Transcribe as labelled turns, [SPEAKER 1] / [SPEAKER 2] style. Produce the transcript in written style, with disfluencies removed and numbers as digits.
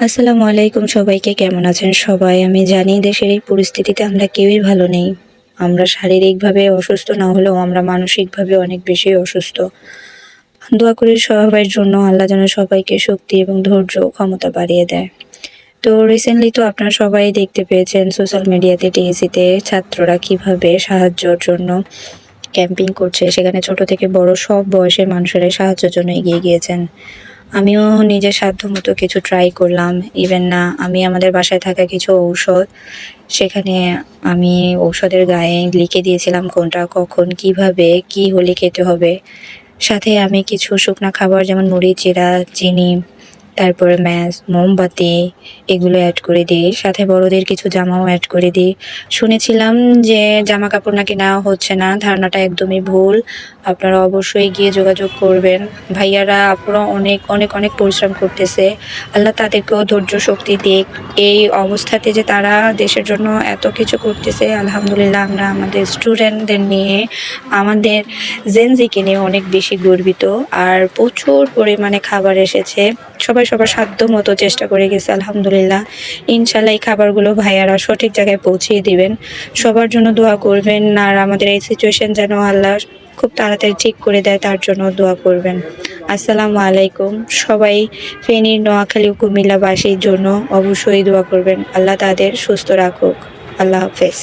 [SPEAKER 1] আসসালামু আলাইকুম, সবাইকে কেমন আছেন সবাই? আমি জানি দেশের এই পরিস্থিতিতে আমরা কেউই ভালো নেই। আমরা শারীরিকভাবে অসুস্থ না হলেও আমরা মানসিকভাবে অনেক বেশি অসুস্থ। দোয়া করি সবার জন্য আল্লাহ যেন সবাইকে শক্তি এবং ধৈর্য ক্ষমতা বাড়িয়ে দেয়। তো রিসেন্টলি তো আপনারা সবাই দেখতে পেয়েছেন সোশ্যাল মিডিয়াতে টিএসসিতে ছাত্ররা কিভাবে সাহায্যর জন্য ক্যাম্পিং করছে। সেখানে ছোট থেকে বড় সব বয়সের মানুষেরাই সাহায্যের জন্য এগিয়ে গিয়েছেন। আমিও নিজের সাধ্যমতো কিছু ট্রাই করলাম। ইভেন না আমি আমাদের বাসায় থাকা কিছু ঔষধ, সেখানে আমি ঔষধের গায়ে লিখে দিয়েছিলাম কোনটা কখন, কিভাবে, কি হলে খেতে হবে। সাথে আমি কিছু শুকনা খাবার যেমন মুড়ি, চিড়া, চিনি, তারপরে ম্যাশ, মোমবাতি এগুলো এড করে দিই। সাথে বড়দের কিছু জামাও এড করে দিই। শুনেছিলাম যে জামাকাপড় নাকি নেওয়া হচ্ছে না। ধারণাটা একদমই ভুল। আপনারা অবশ্যই গিয়ে যোগাযোগ করবেন। ভাইয়ারা, আপুরা অনেক, অনেক, অনেক পরিশ্রম করতেছে। আল্লাহ তাদেরকেও ধৈর্য শক্তি দিক। এই অবস্থাতে যে তারা দেশের জন্য এত কিছু করতেছে, আলহামদুলিল্লাহ আমরা আমাদের স্টুডেন্টদের নিয়ে, আমাদের জেনজিকে নিয়ে অনেক বেশি গর্বিত। আর প্রচুর পরিমাণে খাবার এসেছে। সবাই সবার সাধ্যমতো চেষ্টা করে গেছে আলহামদুলিল্লাহ। ইনশাআল্লাহ এই খাবারগুলো ভাইয়ারা সঠিক জায়গায় পৌঁছিয়ে দিবেন। সবার জন্য দোয়া করবেন আর আমাদের এই সিচুয়েশন যেন আল্লাহ খুব তাড়াতাড়ি ঠিক করে দেয় তার জন্য দোয়া করবেন। আসসালামু আলাইকুম। সবাই ফেনী, নোয়াখালী ও কুমিল্লাবাসীর জন্য অবশ্যই দোয়া করবেন। আল্লাহ তাদের সুস্থ রাখুক। আল্লাহ হাফেজ।